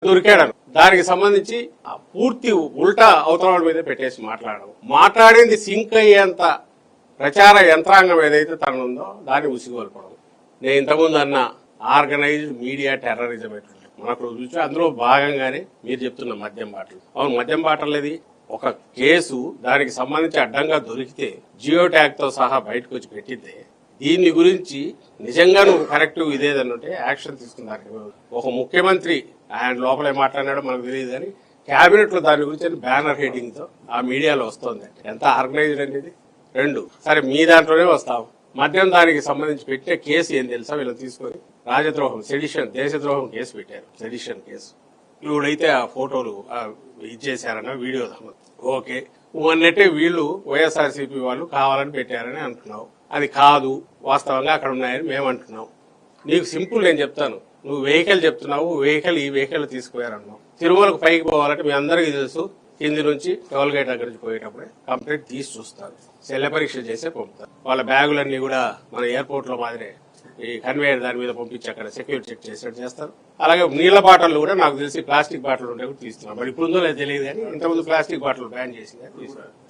దొరికాడు. దానికి సంబంధించి పూర్తి ఉల్టా అవతల మీద పెట్టేసి మాట్లాడింది సింక్ అయ్యేంత ప్రచార యంత్రాంగం ఏదైతే తననుందో దాన్ని ఉసిగోల్పడం. నేను ఇంతకుముందు అన్న ఆర్గనైజ్డ్ మీడియా టెర్రరిజం ఎట్లుంది మనకు చూసి అందులో భాగంగానే మీరు చెప్తున్న మద్యం బాటలు. అవును, మద్యం బాటలది ఒక కేసు దానికి సంబంధించి అడ్డంగా దొరికితే జియో ట్యాగ్ తో సహా బయటకు వచ్చి పెట్టిద్దే. దీని గురించి నిజంగా నువ్వు కరెక్టివ్ ఇదేదన్నుంటే యాక్షన్ తీసుకున్నారు. ఒక ముఖ్యమంత్రి ఆయన లోపలే మాట్లాడినాడో మనకు తెలియదు కానీ క్యాబినెట్ లో దాని గురించి బ్యానర్ హెడ్డింగ్ తో ఆ మీడియాలో వస్తుంది. ఎంత ఆర్గనైజ్డ్ అనేది. రెండు సరే మీ దాంట్లోనే వస్తాం. మద్యం దానికి సంబంధించి పెట్టే కేసు ఏం తెలుసా? వీళ్ళని తీసుకొని రాజద్రోహం, సెడిషన్, దేశద్రోహం కేసు పెట్టారు. Sedition case. ఇప్పుడైతే ఆ ఫోటోలు ఇచ్చేసారన్న వీడియో ఓకే మొన్నట్టే వీళ్ళు వైఎస్ఆర్సీపీ వాళ్ళు కావాలని పెట్టారని అంటున్నావు. అది కాదు, వాస్తవంగా అక్కడ ఉన్నాయని మేము అంటున్నాం. నీకు సింపుల్ నేను చెప్తాను. నువ్వు వెహికల్ చెప్తున్నావు, ఈ వెహికల్ తీసుకుపోయారన్నావు. తిరుమలకు పైకి పోవాలంటే మీ అందరికీ తెలుసు, కింది నుంచి టోల్ గేట్ దగ్గర నుంచి పోయేటప్పుడే కంప్లీట్ తీసి చూస్తారు, శల్య పరీక్ష చేసే పంపుతారు. వాళ్ళ బ్యాగులన్నీ కూడా మన ఎయిర్పోర్ట్ లో మాదిరే ఈ కన్వేయర్ దాని మీద పంపించి అక్కడ సెక్యూరిటీ చెక్ చేసినట్టు చేస్తారు. అలాగే నీళ్ల బాటలు కూడా నాకు తెలిసి ప్లాస్టిక్ బాటిల్ ఉంటే కూడా తీస్తున్నారు. మరి ఇప్పుడు ఉందో లేదు తెలియదు కానీ ఇంతకుముందు ప్లాస్టిక్ బాటిల్ బ్యాన్ చేసి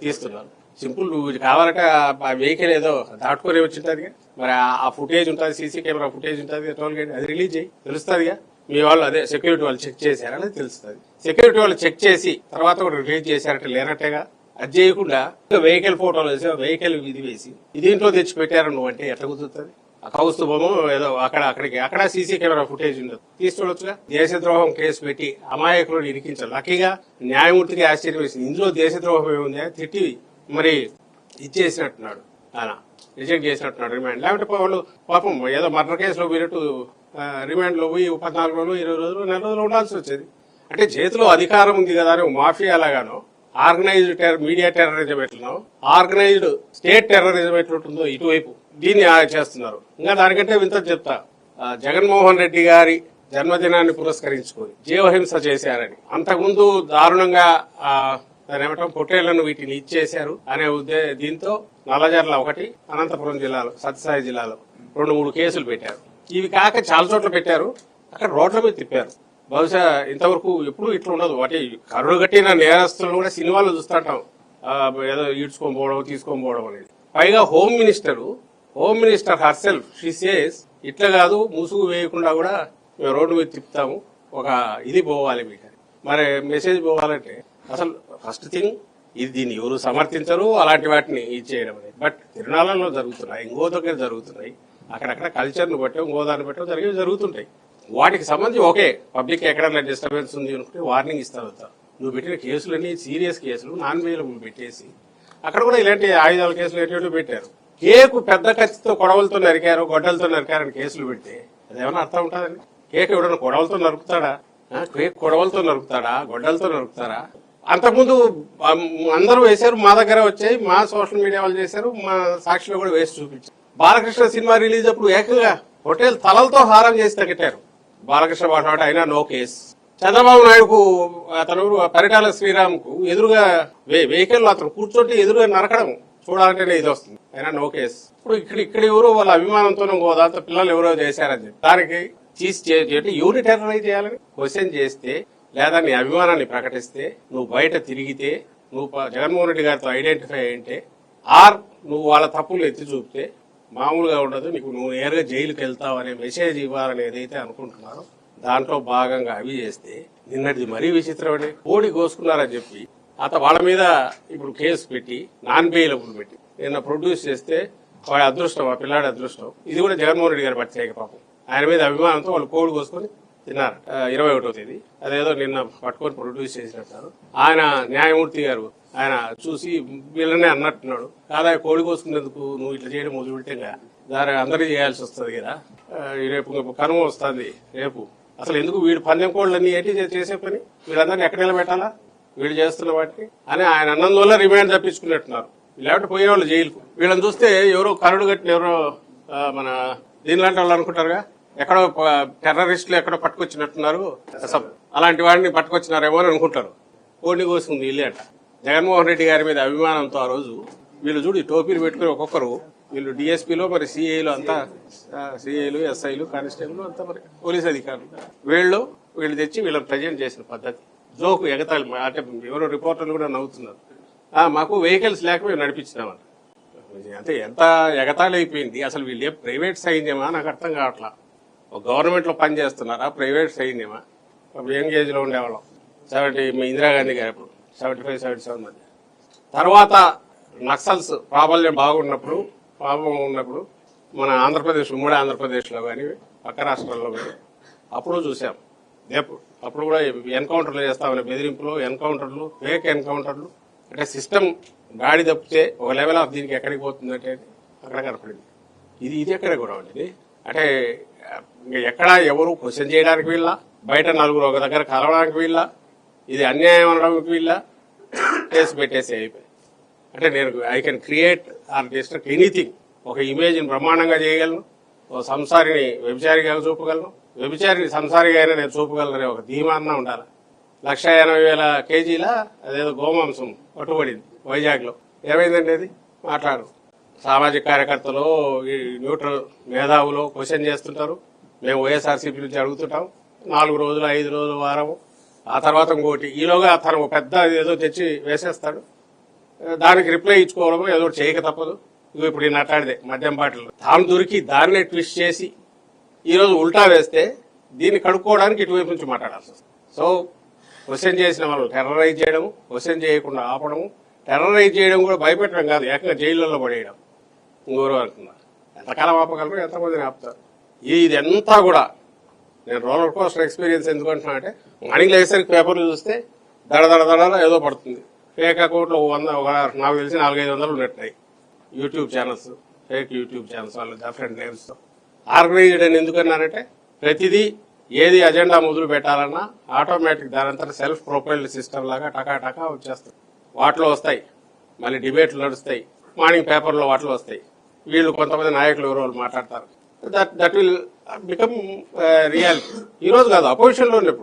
తీస్తున్నారు. సింపుల్, నువ్వు కావాలంటే ఆ వెహికల్ ఏదో దాటుకొని వచ్చింటది. మరి ఆ ఫుటేజ్ ఉంటుంది, సీసీ కెమెరా ఫుటేజ్ ఉంటుంది, టోల్ గేట్ అది రిలీజ్ చేయి, తెలుస్తుందిగా. మీ వాళ్ళు అదే సెక్యూరిటీ వాళ్ళు చెక్ చేశారని తెలుస్తుంది. సెక్యూరిటీ వాళ్ళు చెక్ చేసి తర్వాత కూడా రిలీజ్ చేశారంటే లేనట్టేగా. అది చేయకుండా వెహికల్ ఫోటోలు వేసి వెహికల్ ఇది వేసి దీంట్లో తెచ్చి పెట్టారు నువ్వు అంటే ఎట్లా కుదురుతుంది? కౌస్తుభము ఏదో అక్కడ సీసీ కెమెరా ఫుటేజ్ ఉండదు, తీసుకోవచ్చుగా. దేశద్రోహం కేసు పెట్టి అమాయకులను ఇరికించాలి. లక్కీగా న్యాయమూర్తికి ఆశ్చర్యం వేసింది. ఇందులో దేశద్రోహం ఏముంది తిట్టి మరి ఇచ్చేసినట్టున్నాడు, ఆయన రిజెక్ట్ చేసినట్టున్నాడు రిమాండ్. లేకపోతే వాళ్ళు పాపం ఏదో మర్డర్ కేసులో వీరట్టు రిమాండ్ లో పోయి 14 రోజులు 20 రోజులు నెల రోజులు ఉండాల్సి వచ్చేది. అంటే చేతిలో అధికారం ఉంది కదా అని మాఫియా లాగానో, ఆర్గనైజ్డ్ మీడియా టెర్రరిజం ఎట్లనో, ఆర్గనైజ్డ్ స్టేట్ టెర్రరిజం ఎట్లుంటుందో ఇటువైపు దీన్ని చేస్తున్నారు. ఇంకా దానికంటే వింత చెప్తా. జగన్మోహన్ రెడ్డి గారి జన్మదినాన్ని పురస్కరించుకొని జీవహింస చేశారని, అంతకుముందు దారుణంగా ఏమంటాం పొట్టేళ్లను వీటిని ఇచ్చేశారు అనే దీంతో నల్లజర్ల ఒకటి, అనంతపురం జిల్లాలో సత్యసాయి జిల్లాలో 2-3 కేసులు పెట్టారు. ఇవి కాక చాలా చోట్ల పెట్టారు, అక్కడ రోడ్ల మీద తిప్పారు. బహుశా ఇంతవరకు ఎప్పుడు ఇట్లా ఉండదు. వాటి కరుడు కట్టిన నేరస్తులను కూడా సినిమాలు చూస్తుంటాం, ఏదో ఈడ్చుకొని పోవడం తీసుకొని పోవడం అనేది. పైగా home minister herself she says ఇట్లా కాదు, ముసుగు వేయకుండా కూడా మేము రోడ్డు మీద తిప్పుతాము, ఒక ఇది పోవాలి మీకు. మరి మెసేజ్ పోవాలంటే అసలు ఫస్ట్ థింగ్ ఇది దీన్ని ఎవరు సమర్థించరు అలాంటి వాటిని ఇచ్చేయడం అనేది. బట్ తిరునాళ్ళలో జరుగుతున్నాయి, ఇంకో దగ్గర జరుగుతున్నాయి, అక్కడక్కడ కల్చర్ను బట్టి ఇంకోదాన్ని బట్టి జరుగుతుంటాయి. వాటికి సంబంధించి ఓకే పబ్లిక్ ఎక్కడైనా డిస్టర్బెన్స్ ఉంది అనుకుంటే వార్నింగ్ ఇస్తారు. నువ్వు పెట్టిన కేసులన్నీ సీరియస్ కేసులు నాన్ వేలబుల్ పెట్టేసి అక్కడ కూడా ఇలాంటి ఆయుధాల కేసులు ఏంటో పెట్టారు. కేకు పెద్ద కత్తితో కొడవలతో నరికారు, గొడ్డలతో నరికారని కేసులు పెడితే అదేమన్నా అర్థం ఉంటుందండి? కేక్ ఎవడన్నా కొడవలతో నరుకుతాడా? కేక్ కొడవలతో నరుకుతాడా, గొడ్డలతో నరుకుతారా? అంతకుముందు అందరూ వేశారు, మా దగ్గర వచ్చాయి, మా సోషల్ మీడియా వాళ్ళు చేశారు, మా సాక్షిలో కూడా వేసి చూపించారు. బాలకృష్ణ సినిమా రిలీజ్ అప్పుడు ఏకంగా హోటల్ తలలతో హారం చేసి తగ్గట్టారు. బాలకృష్ణ మాట్లాడే అయినా నో కేసు. చంద్రబాబు నాయుడుకు అతను పరిటాల శ్రీరామ్కు ఎదురుగా వెహికల్ అతను కూర్చోటి ఎదురుగా నరకడం చూడాలంటేనే ఇది వస్తుంది, అయినా నో కేసు. ఇప్పుడు ఇక్కడ ఎవరో వాళ్ళ అభిమానంతో దాంతో పిల్లలు ఎవరో చేశారని చెప్పి దానికి ఎవరిని టెర్రరైజ్ చేయాలని క్వశ్చన్ చేస్తే, లేదా నీ అభిమానాన్ని ప్రకటిస్తే, నువ్వు బయట తిరిగితే, నువ్వు జగన్మోహన్ రెడ్డి గారితో ఐడెంటిఫై అయింటే, ఆర్ నువ్వు వాళ్ళ తప్పులు ఎత్తి చూపితే మామూలుగా ఉండదు, నీకు నువ్వు నేరుగా జైలుకి వెళ్తావు అనే మెసేజ్ ఇవ్వాలని ఏదైతే అనుకుంటున్నారో దాంట్లో భాగంగా అవి చేస్తే, నిన్నటిది మరీ విచిత్రమని కోడి కోసుకున్నారని చెప్పి వాళ్ళ మీద ఇప్పుడు కేసు పెట్టి నాన్ బెయిలబుల్ పెట్టి నిన్న ప్రొడ్యూస్ చేస్తే వాడి అదృష్టం, ఆ పిల్లాడి అదృష్టం. ఇది కూడా జగన్మోహన్ రెడ్డి గారి ప్రత్యేక పాపం. ఆయన మీద అభిమానంతో వాళ్ళు కోడి కోసుకొని తిన్నారు. 21వ తేదీ అదేదో నిన్న పట్టుకొని ప్రొడ్యూస్ చేసినట్టు ఆయన న్యాయమూర్తి గారు ఆయన చూసి వీళ్ళనే అన్నట్టున్నాడు, కాదా కోడి కోసుకునేందుకు నువ్వు ఇట్లా చేయడం మొదలు పెట్టేగా దాని అందరికీ చేయాల్సి వస్తుంది కదా, రేపు కనుమ వస్తుంది రేపు, అసలు ఎందుకు వీడు పందెం కోళ్ళన్నీ ఏంటి చేసే పని, వీళ్ళందరినీ ఎక్కడ నిలబెట్టాలా వీళ్ళు చేస్తున్న వాటిని అని ఆయన అన్నందువల్ల రిమాండ్ తప్పించుకున్నట్టున్నారు. లేకపోతే పోయేవాళ్ళు జైలుకు. వీళ్ళని చూస్తే ఎవరో కరుడు కట్టిన ఎవరో మన దీనిలాంటి వాళ్ళు అనుకుంటారుగా, ఎక్కడో టెర్రరిస్టులు ఎక్కడో పట్టుకొచ్చినట్టున్నారు, అలాంటి వాడిని పట్టుకొచ్చినారేమో అని అనుకుంటారు. కోడిని కోసుకుంది వీళ్ళే అంట. జగన్మోహన్ రెడ్డి గారి మీద అభిమానంతో ఆ రోజు వీళ్ళు చూడు టోపీలు పెట్టుకుని ఒక్కొక్కరు, వీళ్ళు డిఎస్పీలో మరి సిఐలు అంతా, సిఐలు ఎస్ఐలు కానిస్టేబుల్ అంతా మరి పోలీస్ అధికారులు, వీళ్ళు వీళ్ళు తెచ్చి వీళ్ళని ప్రజెంట్ చేసిన పద్ధతి జోకు ఎగతాళి అంటే ఎవరో రిపోర్టర్లు కూడా నవ్వుతున్నారు. మాకు వెహికల్స్ లేక మేము నడిపించినామని. అంటే ఎంత ఎగతాళి అయిపోయింది. అసలు వీళ్ళు ఏ ప్రైవేట్ సైన్యమా నాకు అర్థం కావట్లా. ఒక గవర్నమెంట్లో పని చేస్తున్నారా, ప్రైవేట్ సైన్యమా? యంగ్ ఏజ్లో ఉండేవాళ్ళం, ఇందిరాగాంధీ గారు అప్పుడు 75-77 మధ్య. తర్వాత నక్సల్స్ ప్రాబల్యం బాగున్నప్పుడు మన ఆంధ్రప్రదేశ్, ఉమ్మడి ఆంధ్రప్రదేశ్లో కానీ పక్క రాష్ట్రాల్లో కానీ అప్పుడు చూసాం. అప్పుడు కూడా ఎన్కౌంటర్లు చేస్తామనే బెదిరింపులు, ఎన్కౌంటర్లు, ఫేక్ ఎన్కౌంటర్లు. అంటే సిస్టమ్ గాడి తప్పితే ఒక లెవెల్ ఆఫ్ దీనికి ఎక్కడికి పోతుందంటే అక్కడ కనపడింది. ఇది ఎక్కడ కూడా ఉండేది. అంటే ఎక్కడ ఎవరు క్వశ్చన్ చేయడానికి వీళ్ళ, బయట నలుగురు ఒక దగ్గర కలవడానికి వీళ్ళ, ఇది అన్యాయం అనడానికి వీళ్ళ, కేసు పెట్టేసి అయిపోయి. అంటే నేను I can create are destruct anything. ఒక ఇమేజ్ని బ్రహ్మాండంగా చేయగలను, ఒక సంసారిని వ్యభిచారిగా చూపగలను, వ్యభిచారిని సంసారిగా అయినా నేను చూపగలననే ఒక ధీమాన్న ఉండాలి. 180,000 కేజీల అదేదో గోమాంసం పట్టుబడింది వైజాగ్లో. ఏమైందండి అది? మాట్లాడు. సామాజిక కార్యకర్తలు, ఈ న్యూట్రల్ మేధావులు క్వశ్చన్ చేస్తుంటారు. మేము వైఎస్ఆర్సీపీ నుంచి అడుగుతుంటాం. 4 రోజులు, 5 రోజులు, వారం, ఆ తర్వాత ఇంకోటి. ఈలోగా తను పెద్ద ఏదో తెచ్చి వేసేస్తాడు. దానికి రిప్లై ఇచ్చుకోవడమో ఏదో చేయక తప్పదు. ఇగో ఇప్పుడు నేను అట్లాడితే మద్యం బాటిల్ తాను దొరికి దాన్నే ట్విస్ట్ చేసి ఈరోజు ఉల్టా వేస్తే దీన్ని కడుక్కోవడానికి ఇటువైపు నుంచి మాట్లాడాల్సి వస్తుంది. సో క్వశ్చన్ చేసిన వాళ్ళు టెర్రరైజ్ చేయడము, క్వశ్చన్ చేయకుండా ఆపడము, టెర్రరైజ్ చేయడం కూడా భయపెట్టడం కాదు, ఏకంగా జైళ్ళలో పడేయడం. ఇంకోరు అనుకున్నారు. ఎంతకాలం ఆపగలరు, ఎంతమందిని ఆపుతారు? ఇదంతా కూడా నేను రోలర్ కోస్టర్ ఎక్స్పీరియన్స్ ఎందుకు అంటున్నా అంటే, మార్నింగ్ లేసరికి పేపర్లు చూస్తే దడ ఏదో పడుతుంది. ఫేక్ అకౌంట్లో 100, నాకు తెలిసి 400-500 ఉన్నట్టున్నాయి. YouTube channels, fake YouTube channels, వాళ్ళు డిఫరెంట్ నేమ్స్తో. ఆర్గనైజ్డ్ అని ఎందుకన్నారంటే, ప్రతిదీ ఏది అజెండా మొదలు పెట్టాలన్నా ఆటోమేటిక్ దానంతా సెల్ఫ్ ప్రొపైల్డ్ సిస్టమ్ లాగా టకా వచ్చేస్తుంది. వాటిలో వస్తాయి, మళ్ళీ డిబేట్లు నడుస్తాయి, మార్నింగ్ పేపర్లో వాటిలో వస్తాయి. వీళ్ళు కొంతమంది నాయకులు ఎవరో మాట్లాడతారు. That will become reality. ఈరోజు కాదు, అపోజిషన్లో ఉన్నప్పుడు